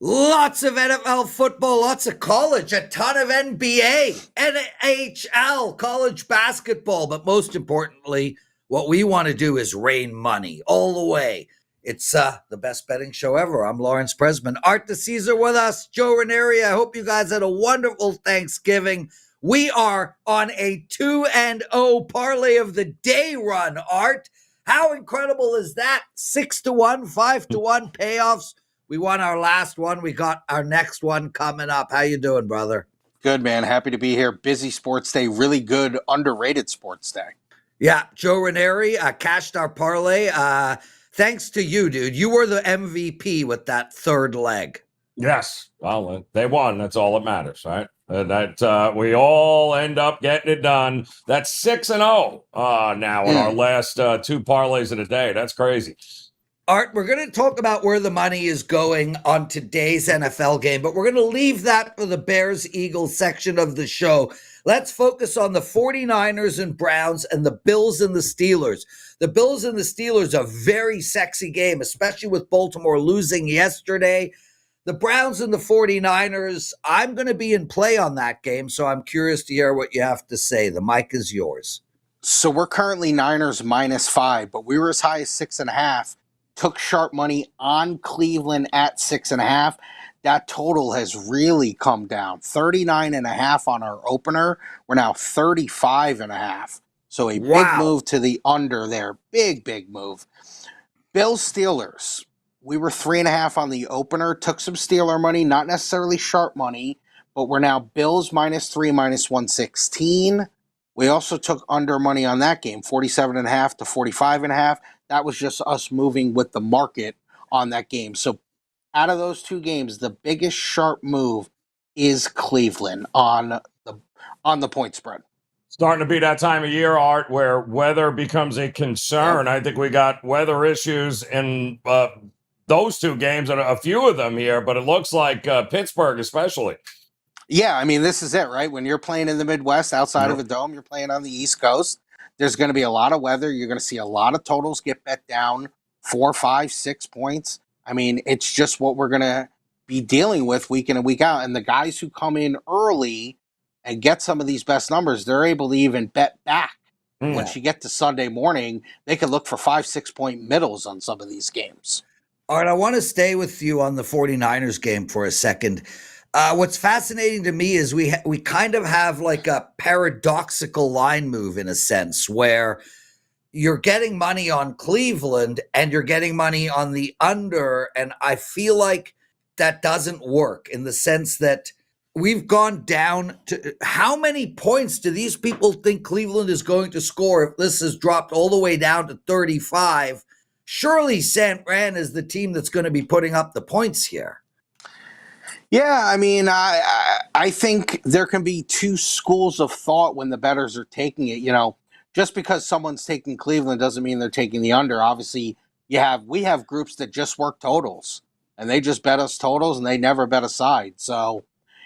Lots of NFL football, lots of college, a ton of NBA, NHL, college basketball. But most importantly, what we want to do is rain money all the way. It's the best betting show ever. I'm Lawrence Presman. Art DiCesare with us, Joe Raineri. I hope you guys had a wonderful Thanksgiving. We are on a 2-0 parlay of the day run, Art. How incredible is that? 6-1, 5-1 payoffs. We won our last one. We got our next one coming up. How you doing, brother? Good, man. Happy to be here. Busy sports day. Really good, underrated sports day. Yeah, Joe Raineri cashed our parlay. Thanks to you, dude. You were the MVP with that third leg. Yes. Well, they won. That's all that matters, right? That we all end up getting it done. That's 6-0 now in our last two parlays of the day. That's crazy. Art, we're going to talk about where the money is going on today's NFL game, but we're going to leave that for the Bears-Eagles section of the show. Let's focus on the 49ers and Browns and the Bills and the Steelers. The Bills and the Steelers, a very sexy game, especially with Baltimore losing yesterday. The Browns and the 49ers, I'm going to be in play on that game, so I'm curious to hear what you have to say. The mic is yours. So we're currently Niners -5, but we were as high as 6.5. Took sharp money on Cleveland at 6.5. That total has really come down. 39.5 on our opener. We're now 35.5. So a big move to the under there. Big move. Bills Steelers. We were 3.5 on the opener. Took some Steeler money, not necessarily sharp money, but we're now Bills -3, -116. We also took under money on that game, 47.5 to 45.5. That was just us moving with the market on that game. So out of those two games, the biggest sharp move is Cleveland on the point spread. Starting to be that time of year, Art, where weather becomes a concern. I think we got weather issues in those two games and a few of them here, but it looks like Pittsburgh especially. Yeah, I mean, this is it, right? When you're playing in the Midwest outside of a dome, you're playing on the East Coast. There's going to be a lot of weather. You're going to see a lot of totals get bet down 4, 5, 6 points. I mean, it's just what we're going to be dealing with week in and week out. And the guys who come in early and get some of these best numbers, they're able to even bet back. Once you get to Sunday morning, they could look for 5, 6 point middles on some of these games. All right, I want to stay with you on the 49ers game for a second. What's fascinating to me is we kind of have like a paradoxical line move in a sense where you're getting money on Cleveland and you're getting money on the under. And I feel like that doesn't work in the sense that we've gone down to how many points do these people think Cleveland is going to score if this has dropped all the way down to 35? Surely San Fran is the team that's going to be putting up the points here. Yeah, I mean, I think there can be two schools of thought when the bettors are taking it. You know, just because someone's taking Cleveland doesn't mean they're taking the under. Obviously, we have groups that just work totals, and they just bet us totals, and they never bet a side. So,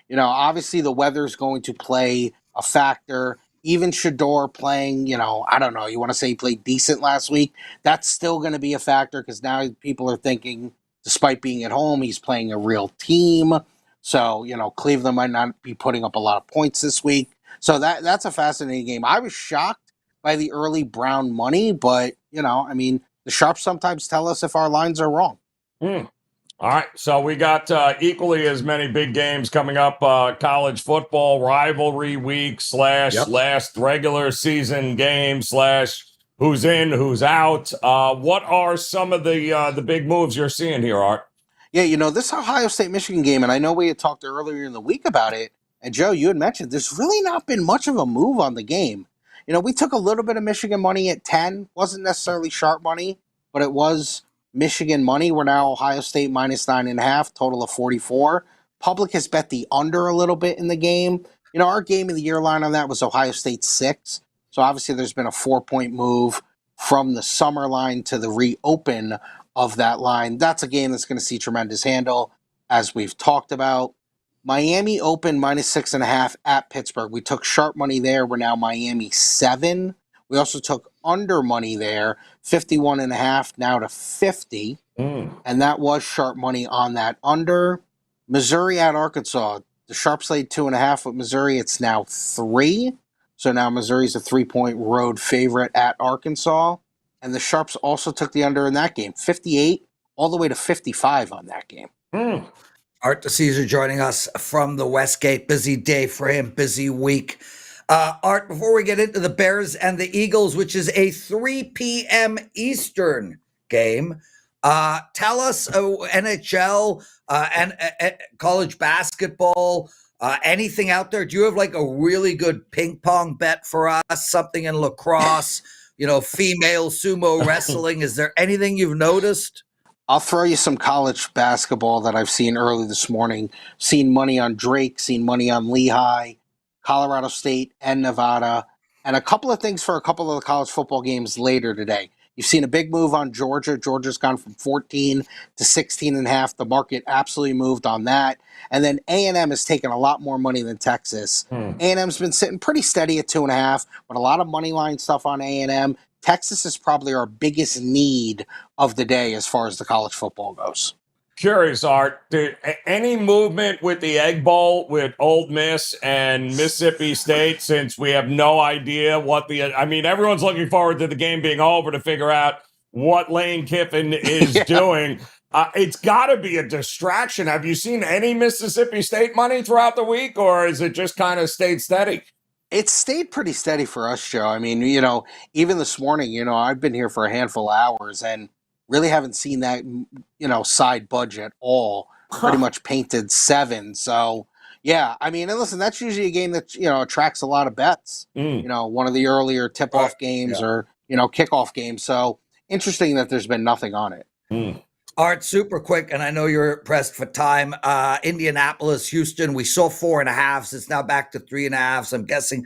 you know, obviously the weather's going to play a factor. Even Shador playing, you know, I don't know, you want to say he played decent last week. That's still going to be a factor because now people are thinking, despite being at home, he's playing a real team. So, you know, Cleveland might not be putting up a lot of points this week. So that's a fascinating game. I was shocked by the early Brown money, but, you know, I mean, the sharps sometimes tell us if our lines are wrong. All right, so we got equally as many big games coming up. College football rivalry week / last regular season game / who's in, who's out. What are some of the big moves you're seeing here, Art? Yeah, you know, this Ohio State-Michigan game, and I know we had talked earlier in the week about it, and Joe, you had mentioned there's really not been much of a move on the game. You know, we took a little bit of Michigan money at 10. Wasn't necessarily sharp money, but it was Michigan money. We're now Ohio State -9.5, total of 44. Public has bet the under a little bit in the game. You know, our game of the year line on that was Ohio State 6. So obviously there's been a 4-point move from the summer line to the reopen of that line. That's a game that's going to see tremendous handle, as we've talked about. Miami open -6.5 at Pittsburgh. We took sharp money there. We're now Miami 7. We also took under money there, 51.5 now to 50. And that was sharp money on that under. Missouri at Arkansas. The Sharps laid 2.5 with Missouri. It's now 3. So now Missouri's a 3-point road favorite at Arkansas. And the Sharps also took the under in that game, 58 all the way to 55 on that game. Art DiCesare joining us from the Westgate. Busy day for him, busy week. Art, before we get into the Bears and the Eagles, which is a 3 p.m. Eastern game, tell us NHL and college basketball, anything out there? Do you have like a really good ping pong bet for us? Something in lacrosse, female sumo wrestling? Is there anything you've noticed? I'll throw you some college basketball that I've seen early this morning. Seen money on Drake, seen money on Lehigh, Colorado State, and Nevada, and a couple of things for a couple of the college football games later today. You've seen a big move on Georgia. Georgia's gone from 14 to 16.5. The market absolutely moved on that. And then A&M has taken a lot more money than Texas. A&M's been sitting pretty steady at 2.5, but a lot of money line stuff on A&M. Texas is probably our biggest need of the day as far as the college football goes. Curious, Art, any movement with the Egg Bowl with Ole Miss and Mississippi State, since we have no idea everyone's looking forward to the game being over to figure out what Lane Kiffin is doing. It's got to be a distraction. Have you seen any Mississippi State money throughout the week, or is it just kind of stayed steady? It stayed pretty steady for us, Joe. I mean, even this morning, I've been here for a handful of hours and really haven't seen that, side budget at all. Pretty much painted 7. So, yeah, I mean, and listen, that's usually a game that, attracts a lot of bets. One of the earlier tip-off games or, kickoff games. So, interesting that there's been nothing on it. Art, super quick, and I know you're pressed for time. Indianapolis, Houston, we saw 4.5. It's now back to 3.5. So I'm guessing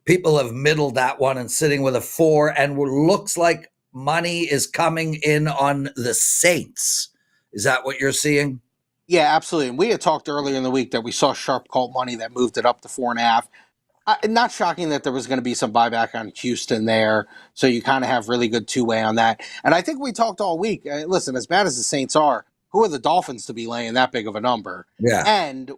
people have middled that one and sitting with a 4. And what looks like money is coming in on the Saints. Is that what you're seeing? Yeah, absolutely. And we had talked earlier in the week that we saw sharp cult money that moved it up to 4.5. Not shocking that there was going to be some buyback on Houston there. So you kind of have really good two-way on that. And I think we talked all week. Listen, as bad as the Saints are, who are the Dolphins to be laying that big of a number? Yeah. And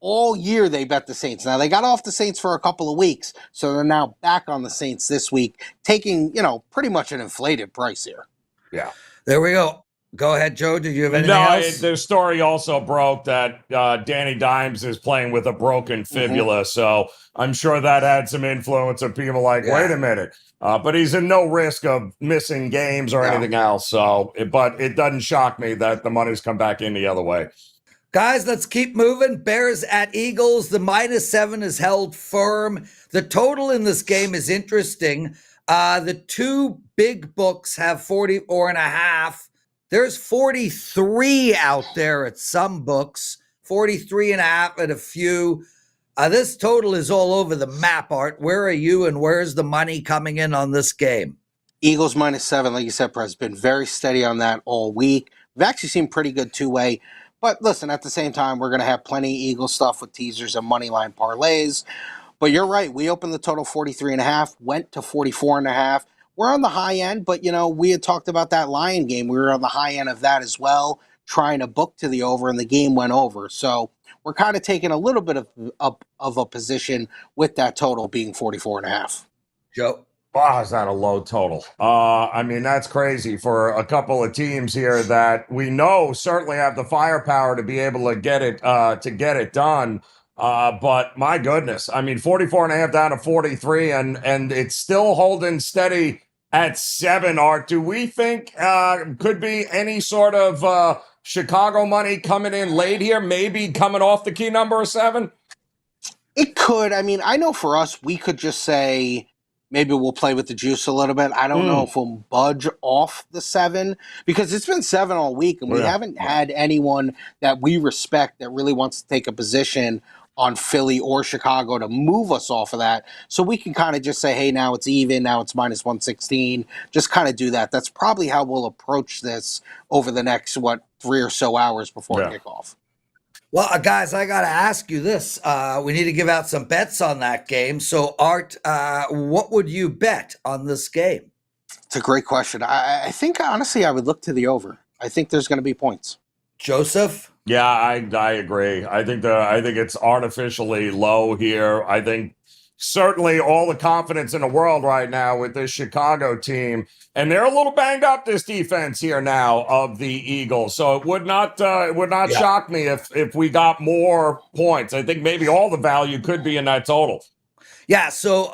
all year they bet the Saints. Now, they got off the Saints for a couple of weeks. So they're now back on the Saints this week, taking, pretty much an inflated price here. Yeah. There we go. Go ahead, Joe. Did you have anything else? The story also broke that Danny Dimes is playing with a broken fibula, so I'm sure that had some influence of people like, wait a minute. But he's in no risk of missing games or anything else. So, but it doesn't shock me that the money's come back in the other way. Guys, let's keep moving. Bears at Eagles. The -7 is held firm. The total in this game is interesting. The two big books have 44.5. There's 43 out there at some books, 43.5 at a few. This total is all over the map, Art. Where are you and where's the money coming in on this game? Eagles -7, like you said, Prez, been very steady on that all week. We've actually seen pretty good two-way. But listen, at the same time, we're going to have plenty of Eagle stuff with teasers and money line parlays. But you're right. We opened the total 43.5, went to 44.5. We're on the high end, but, we had talked about that Lion game. We were on the high end of that as well, trying to book to the over, and the game went over. So we're kind of taking a little bit of a position with that total being 44.5. Joe? Wow, is that a low total? That's crazy for a couple of teams here that we know certainly have the firepower to be able to get it done. But my goodness, 44.5 down to 43, and it's still holding steady at 7. Art, do we think could be any sort of Chicago money coming in late here, maybe coming off the key number of 7? It could. I know for us, we could just say maybe we'll play with the juice a little bit. I don't know if we'll budge off the 7 because it's been 7 all week, and we haven't had anyone that we respect that really wants to take a position on Philly or Chicago to move us off of that. So we can kind of just say, hey, now it's even, now it's -116. Just kind of do that. That's probably how we'll approach this over the next, 3 or so hours before kickoff. Well, guys, I got to ask you this. We need to give out some bets on that game. So, Art, what would you bet on this game? It's a great question. I think, honestly, I would look to the over. I think there's going to be points. Joseph? Yeah, I agree. I think it's artificially low here. I think certainly all the confidence in the world right now with this Chicago team, and they're a little banged up, this defense here now of the Eagles. So it would not shock me if we got more points. I think maybe all the value could be in that total. Yeah, so,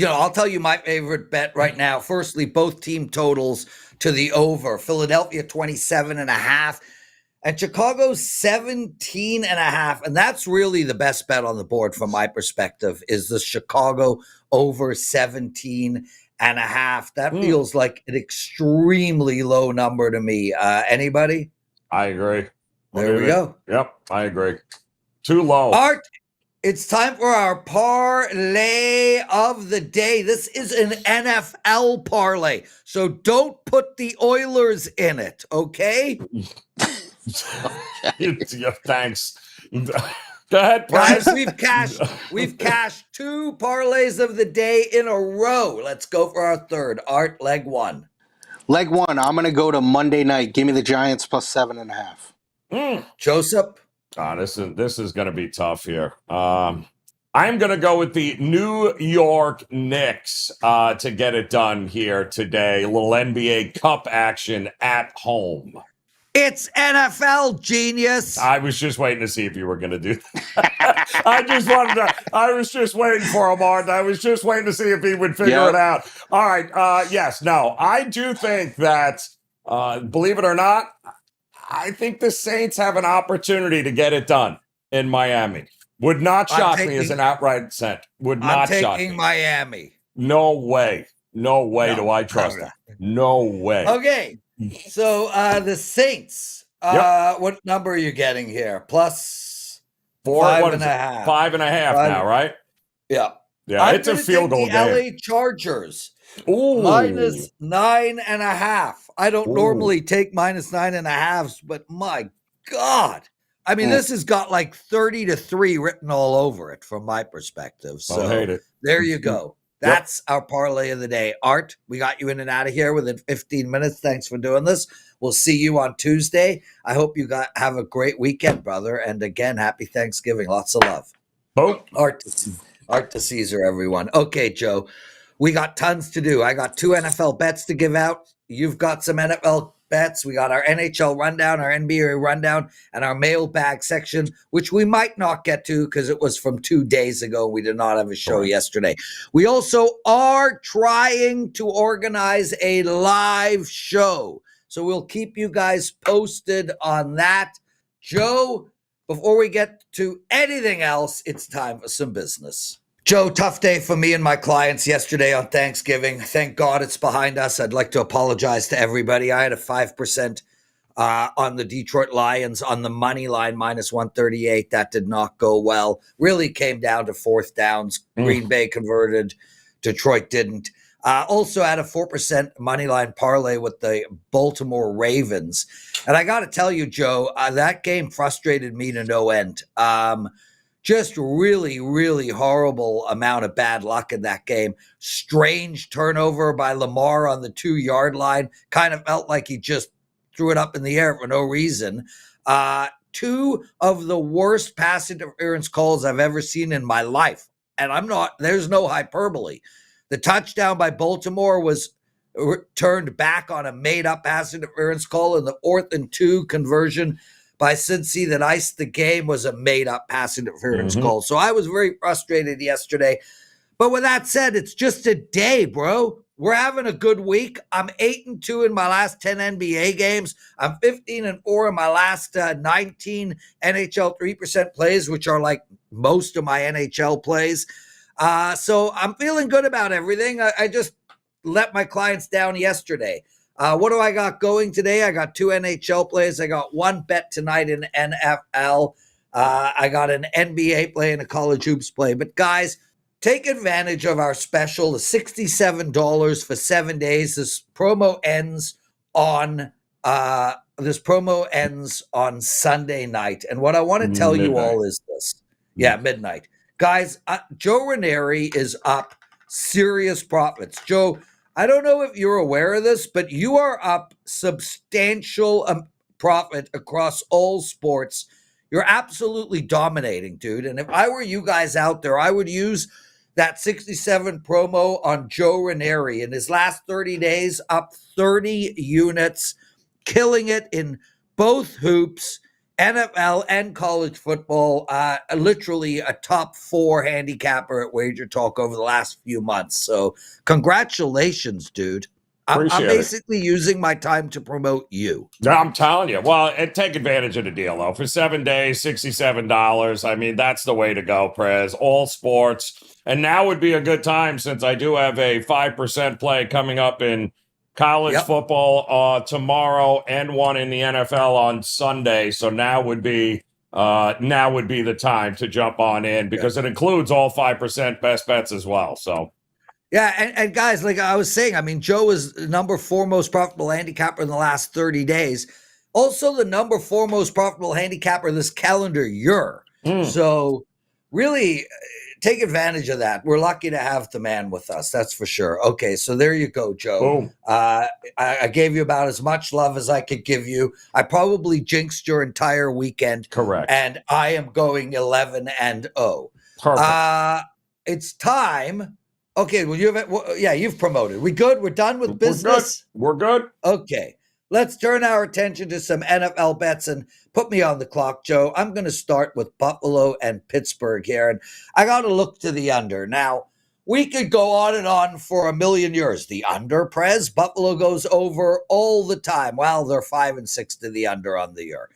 I'll tell you my favorite bet right now. Firstly, both team totals to the over. Philadelphia 27.5 and Chicago 17.5. And that's really the best bet on the board from my perspective is the Chicago over 17.5. That feels like an extremely low number to me. Anybody? I agree. There we go. Yep, I agree. Too low. Art, it's time for our parlay of the day. This is an NFL parlay, so don't put the Oilers in it, okay? Yeah, thanks. Go ahead, Prez. Guys, we've cashed 2 parlays of the day in a row. Let's go for our third. Art, leg 1. Leg 1, I'm going to go to Monday night. Give me the Giants plus 7.5. Joseph? This is going to be tough here. I'm going to go with the New York Knicks to get it done here today. A little NBA Cup action at home. It's NFL, genius. I was just waiting to see if you were going to do that. I was just waiting for him, Art. I was just waiting to see if he would figure it out. All right. Yes. No, I do think that, believe it or not, I think the Saints have an opportunity to get it done in Miami. Would not shock me as an outright cent. Would not shock me. I'm taking Miami. No way. No way do I trust them. No way. Okay. So the Saints, what number are you getting here? Plus 5.5. 5.5 now, right? Yeah. Yeah, it's a field goal game. LA Chargers. Ooh. Minus 9.5. I don't normally take minus 9.5s, but my God. I mean, this has got like 30-3 written all over it from my perspective. So I hate it. There you go. That's our parlay of the day. Art, we got you in and out of here within 15 minutes. Thanks for doing this. We'll see you on Tuesday. I hope you have a great weekend, brother. And again, happy Thanksgiving. Lots of love. Boom. Art DiCesare, everyone. Okay, Joe, we got tons to do. I got 2 NFL bets to give out. You've got some NFL bets. We got our NHL rundown, our NBA rundown, and our mailbag section, which we might not get to because it was from 2 days ago. We did not have a show yesterday. We also are trying to organize a live show. So we'll keep you guys posted on that. Joe, before we get to anything else, it's time for some business. Joe, tough day for me and my clients yesterday on Thanksgiving. Thank God it's behind us. I'd like to apologize to everybody. I had a 5% on the Detroit Lions on the money line, minus 138. That did not go well. Really came down to 4th downs. Green Bay converted. Detroit didn't. Also had a 4% money line parlay with the Baltimore Ravens. And I got to tell you, Joe, that game frustrated me to no end. Just really, really horrible amount of bad luck in that game. Strange turnover by Lamar on the 2-yard line. Kind of felt like he just threw it up in the air for no reason. 2 of the worst pass interference calls I've ever seen in my life. And there's no hyperbole. The touchdown by Baltimore was turned back on a made-up pass interference call, and the 4th and 2 conversion by Cincy that iced the game was a made-up pass interference call. So I was very frustrated yesterday. But with that said, it's just a day, bro. We're having a good week. I'm 8-2 in my last 10 NBA games. I'm 15-4 in my last 19 NHL 3% plays, which are like most of my NHL plays. So I'm feeling good about everything. I just let my clients down yesterday. What do I got going today? I got 2 NHL plays. I got 1 bet tonight in NFL. I got an NBA play and a college hoops play. But guys, take advantage of our special, the $67 for 7 days. This promo ends on Sunday night. And what I want to tell you all is this. Yeah, midnight. Guys, Joe Raineri is up serious profits. Joe, I don't know if you're aware of this, but you are up substantial profit across all sports You're absolutely dominating, dude. And if I were you guys out there, I would use that 67 promo on Joe Raineri. In his last 30 days, up 30 units, killing it in both hoops, NFL and college football. Literally a top 4 handicapper at WagerTalk over the last few months. So congratulations, dude. I'm basically using my time to promote you. I'm telling you. Well, and take advantage of the deal, though. For 7 days, $67. I mean, that's the way to go, Prez. All sports. And now would be a good time since I do have a 5% play coming up in college football tomorrow and one in the NFL on Sunday. So now would be the time to jump on in because it includes all 5% best bets as well. So. Yeah, and guys, like I was saying, I mean, Joe is the number 4 most profitable handicapper in the last 30 days. Also the number 4 most profitable handicapper this calendar year. So really take advantage of that. We're lucky to have the man with us, that's for sure. Okay, so there you go, Joe. I gave you about as much love as I could give you. I probably jinxed your entire weekend. Correct. And I am going 11-0. Perfect. It's time. Okay, well, you've promoted. We good? We're done with business? We're good. Okay, let's turn our attention to some NFL bets and put me on the clock, Joe. I'm going to start with Buffalo and Pittsburgh here, and I got to look to the under. Now, we could go on and on for a million years. The under, Prez, Buffalo goes over all the time. Well, they're 5-6 to the under on the year.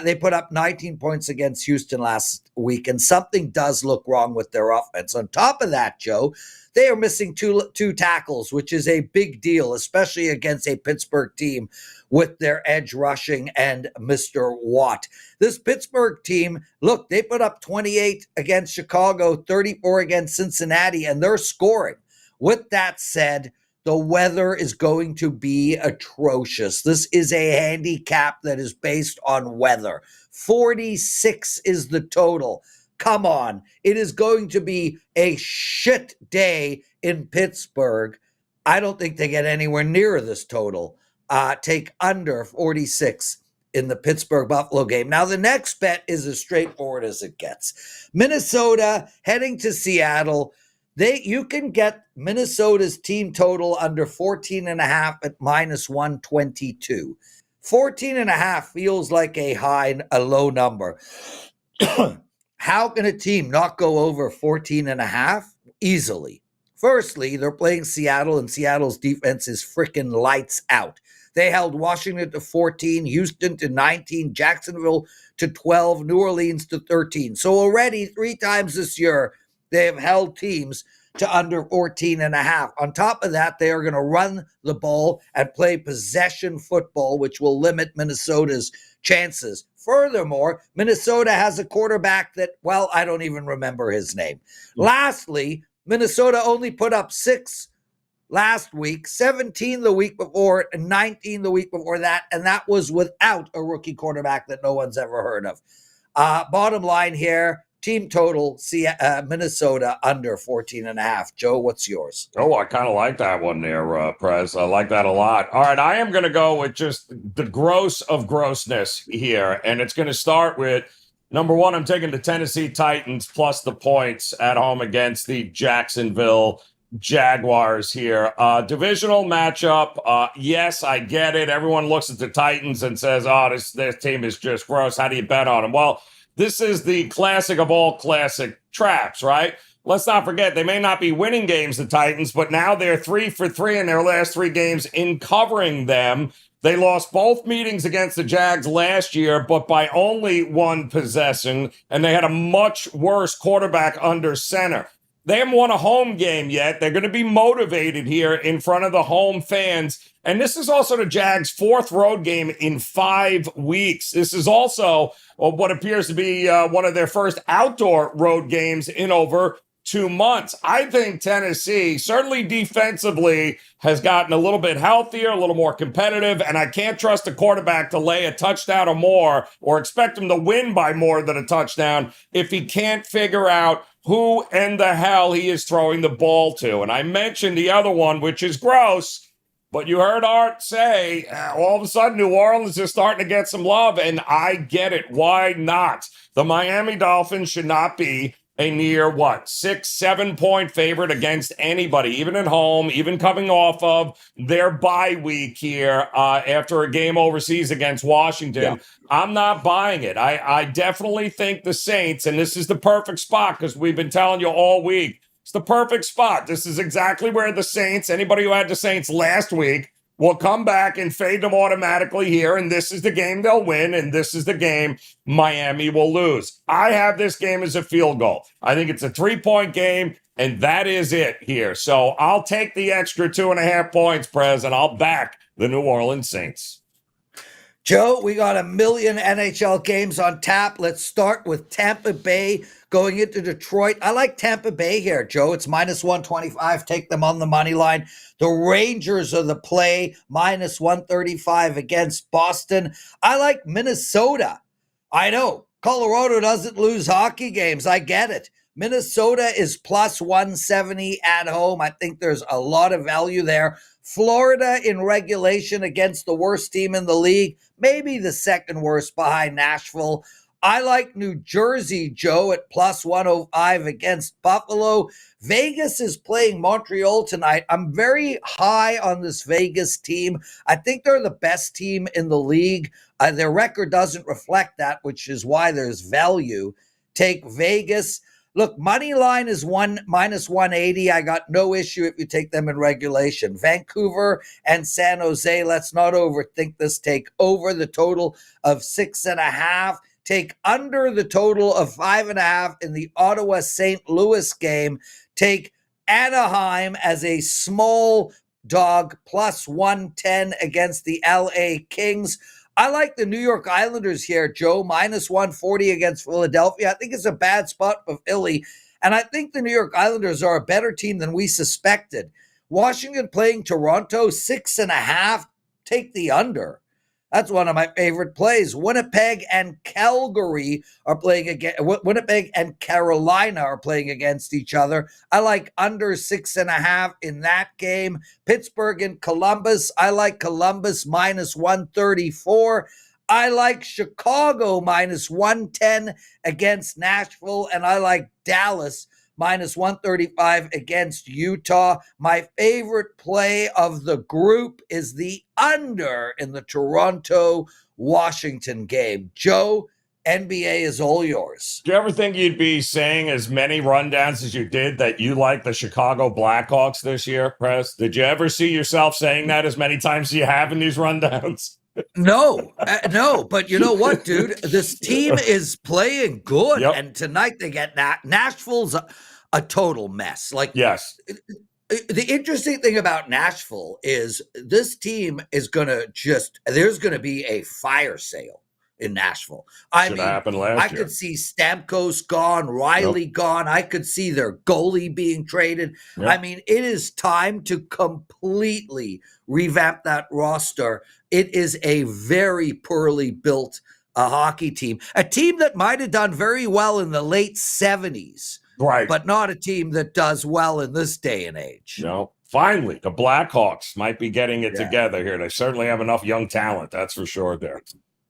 They put up 19 points against Houston last week, and something does look wrong with their offense. On top of that, Joe, they are missing two tackles, which is a big deal, especially against a Pittsburgh team with their edge rushing and Mr. Watt. This Pittsburgh team, look, they put up 28 against Chicago, 34 against Cincinnati, and they're scoring. With that said, the weather is going to be atrocious. This is a handicap that is based on weather. 46 is the total. Come on. It is going to be a shit day in Pittsburgh. I don't think they get anywhere near this total. Take under 46 in the Pittsburgh-Buffalo game. Now, the next bet is as straightforward as it gets. Minnesota heading to Seattle. You can get Minnesota's team total under 14.5 at -122. 14.5 feels like a low number. How can a team not go over 14.5? Easily. Firstly, they're playing Seattle, and Seattle's defense is freaking lights out. They held Washington to 14, Houston to 19, Jacksonville to 12, New Orleans to 13. So already 3 times this year, they have held teams to under 14.5. On top of that, they are going to run the ball and play possession football, which will limit Minnesota's chances. Furthermore, Minnesota has a quarterback that, well, I don't even remember his name. Lastly, Minnesota only put up 6 last week, 17 the week before, and 19 the week before that, and that was without a rookie quarterback that no one's ever heard of. Bottom line here, team total, Minnesota under 14.5. Joe, what's yours? Oh, I kind of like that one there, Prez. I like that a lot. All right, I am going to go with just the gross of grossness here, and it's going to start with number 1. I'm taking the Tennessee Titans plus the points at home against the Jacksonville Jaguars here. Divisional matchup. Yes, I get it. Everyone looks at the Titans and says, "Oh, this team is just gross. How do you bet on them?" Well, this is the classic of all classic traps, right? Let's not forget, they may not be winning games, the Titans, but now they're 3 for 3 in their last 3 games in covering them. They lost both meetings against the Jags last year, but by only 1 possession, and they had a much worse quarterback under center. They haven't won a home game yet. They're going to be motivated here in front of the home fans. And this is also the Jags' 4th road game in 5 weeks. This is also what appears to be one of their first outdoor road games in over 2 months. I think Tennessee, certainly defensively, has gotten a little bit healthier, a little more competitive, and I can't trust a quarterback to lay a touchdown or more or expect him to win by more than a touchdown if he can't figure out who and the hell he is throwing the ball to. And I mentioned the other one, which is gross. But you heard Art say, all of a sudden, New Orleans is starting to get some love, and I get it. Why not? The Miami Dolphins should not be a near, 6-7 point favorite against anybody, even at home, even coming off of their bye week here after a game overseas against Washington. Yeah. I'm not buying it. I definitely think the Saints, and this is the perfect spot because we've been telling you all week, it's the perfect spot. This is exactly where the Saints, anybody who had the Saints last week, will come back and fade them automatically here, and this is the game they'll win, and this is the game Miami will lose. I have this game as a field goal. I think it's a 3-point game, and that is it here. So I'll take the extra 2.5 points, Prez, and I'll back the New Orleans Saints. Joe, we got a million NHL games on tap. Let's start with Tampa Bay going into Detroit. I like Tampa Bay here, Joe. It's minus 125. Take them on the money line. The Rangers are the play, minus 135 against Boston. I like Minnesota. I know Colorado doesn't lose hockey games. I get it. Minnesota is plus 170 at home. I think there's a lot of value there. Florida in regulation against the worst team in the league, maybe the second worst behind Nashville. I like New Jersey, Joe, at plus 105 against Buffalo. Vegas is playing Montreal tonight. I'm very high on this Vegas team. I think they're the best team in the league. Their record doesn't reflect that, which is why there's value. Take Vegas. Look, money line is minus 180. I got no issue if you take them in regulation. Vancouver and San Jose, let's not overthink this. Take over the total of 6.5. Take under the total of 5.5 in the Ottawa-St. Louis game. Take Anaheim as a small dog, plus 110 against the LA Kings. I like the New York Islanders here, Joe, minus 140 against Philadelphia. I think it's a bad spot for Philly, and I think the New York Islanders are a better team than we suspected. Washington playing Toronto, 6.5. Take the under. That's one of my favorite plays. Winnipeg and Calgary are playing against Winnipeg and Carolina are playing against each other. I like under 6.5 in that game. Pittsburgh and Columbus. I like Columbus minus 134. I like Chicago minus 110 against Nashville, and I like Dallas minus 135 against Utah. My favorite play of the group is the under in the Toronto-Washington game. Joe, NBA is all yours. Do you ever think you'd be saying as many rundowns as you did that you like the Chicago Blackhawks this year, Prez? Did you ever see yourself saying that as many times as you have in these rundowns? No, but you know what, dude? This team is playing good, yep. And tonight they get Nashville's a total mess. Like, yes. The interesting thing about Nashville is this team is there's going to be a fire sale in Nashville. Happened last year. Could see Stamkos gone, Riley gone. I could see their goalie being traded. Yep. I mean, it is time to completely revamp that roster. It is a very poorly built hockey team, a team that might have done very well in the late 70s. Right. But not a team that does well in this day and age. No. Finally, the Blackhawks might be getting it together here. They certainly have enough young talent. That's for sure there.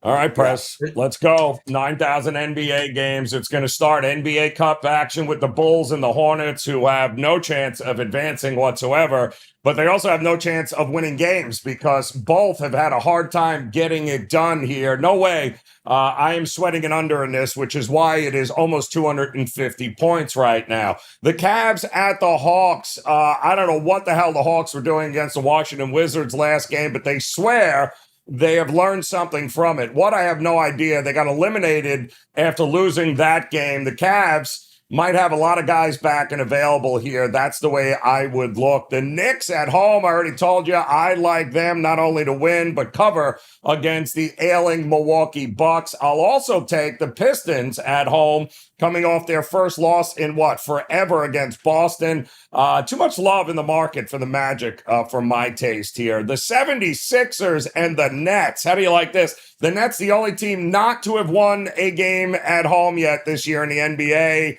All right, Prez, let's go. 9,000 NBA games. It's going to start NBA Cup action with the Bulls and the Hornets, who have no chance of advancing whatsoever, but they also have no chance of winning games because both have had a hard time getting it done here. No way. I am sweating an under in this, which is why it is almost 250 points right now. The Cavs at the Hawks. I don't know what the hell the Hawks were doing against the Washington Wizards last game, but they swear they have learned something from it. What, I have no idea. They got eliminated after losing that game. The Cavs might have a lot of guys back and available here. That's the way I would look. The Knicks at home, I already told you, I like them not only to win, but cover against the ailing Milwaukee Bucks. I'll also take the Pistons at home, coming off their first loss in forever against Boston. Too much love in the market for the Magic for my taste here. The 76ers and the Nets. How do you like this? The Nets, the only team not to have won a game at home yet this year in the NBA.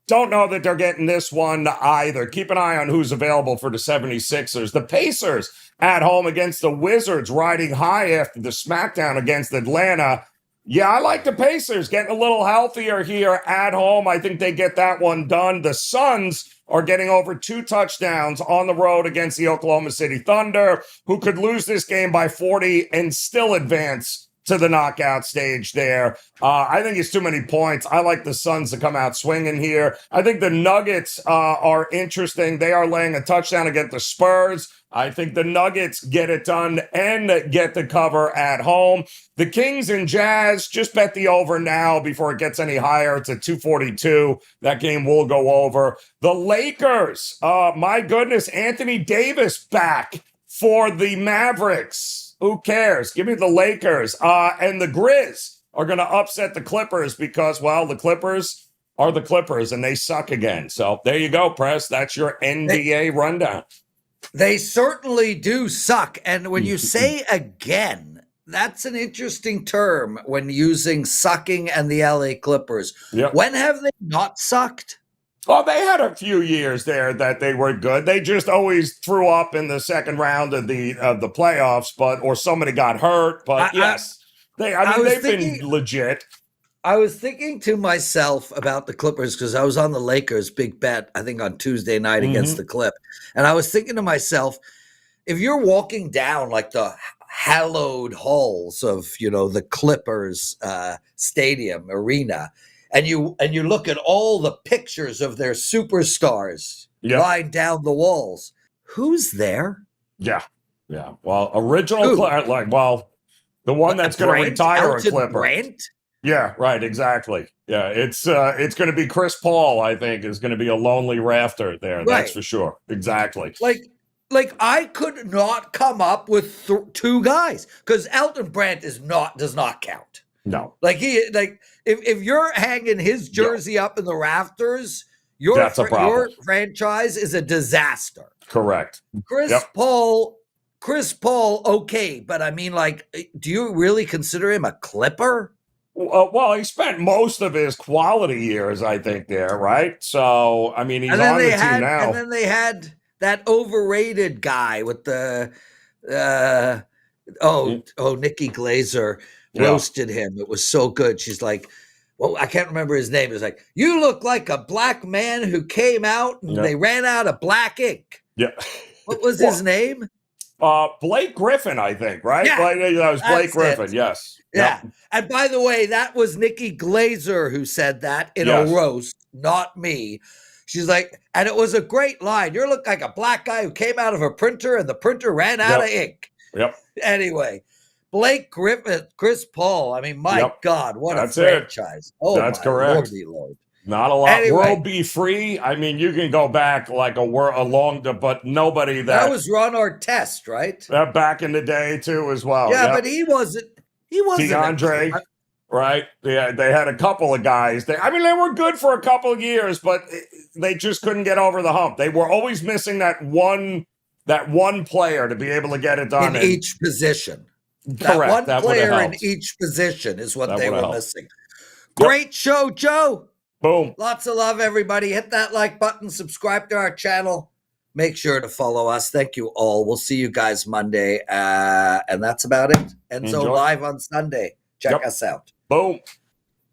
Don't know that they're getting this one either. Keep an eye on who's available for the 76ers. The Pacers at home against the Wizards, riding high after the smackdown against Atlanta. Yeah, I like the Pacers getting a little healthier here at home. I think they get that one done. The Suns are getting over 2 touchdowns on the road against the Oklahoma City Thunder, who could lose this game by 40 and still advance to the knockout stage there. I think it's too many points. I like the Suns to come out swinging here. I think the Nuggets are interesting. They are laying a touchdown against the Spurs. I think the Nuggets get it done and get the cover at home. The Kings and Jazz, just bet the over now before it gets any higher. It's at 242. That game will go over. The Lakers, my goodness, Anthony Davis back for the Mavericks. Who cares? Give me the Lakers. And the Grizz are going to upset the Clippers because, well, the Clippers are the Clippers and they suck again. So there you go, Press. That's your NBA rundown. They certainly do suck. And when you say again, that's an interesting term when using sucking and the LA Clippers. Yep. When have they not sucked? Well, they had a few years there that they were good. They just always threw up in the second round of the playoffs, or somebody got hurt. But they've been legit. I was thinking to myself about the Clippers because I was on the Lakers big bet, I think on Tuesday night against the Clip. And I was thinking to myself, if you're walking down like the hallowed halls of, the Clippers stadium arena, and you look at all the pictures of their superstars lying down the walls, who's there? Yeah. Well, original, the one that's going to retire a Clipper. Brent? Yeah, right, exactly. Yeah, it's going to be Chris Paul, I think, is going to be a lonely rafter there. Right. That's for sure. Exactly. Like I could not come up with 2 guys because Elton Brand does not count. No. If you're hanging his jersey up in the rafters, your franchise is a disaster. Correct. Chris Paul, okay, but I mean, do you really consider him a Clipper? Well, he spent most of his quality years, I think, there, right? So, I mean, he's on the team now. And then they had that overrated guy with the Nikki Glazer. Roasted him. It was so good. She's like, well, I can't remember his name. It's like, you look like a black man who came out and they ran out of black ink. Yeah. What was his name? Blake Griffin, I think, right? Yeah, that was Blake Griffin, yes. Yeah. Yep. And by the way, that was Nikki Glazer who said that in a roast, not me. She's like, and it was a great line. You look like a black guy who came out of a printer and the printer ran out of ink. Yep. Anyway. Blake Griffin, Chris Paul. I mean, my God, what a franchise. Oh, that's correct. Lord. Not a lot. Anyway, World Be Free. I mean, you can go back like but nobody that was Ron Artest, right? Back in the day too, as well. Yeah, but he wasn't. DeAndre, right? Yeah, they had a couple of guys. They were good for a couple of years, but they just couldn't get over the hump. They were always missing that one player to be able to get it done in each position. Correct. One player in each position is what they were missing. Great show, Joe. Boom. Lots of love, everybody. Hit that like button. Subscribe to our channel. Make sure to follow us. Thank you all. We'll see you guys Monday. And that's about it. Enzo live on Sunday. Check us out. Boom.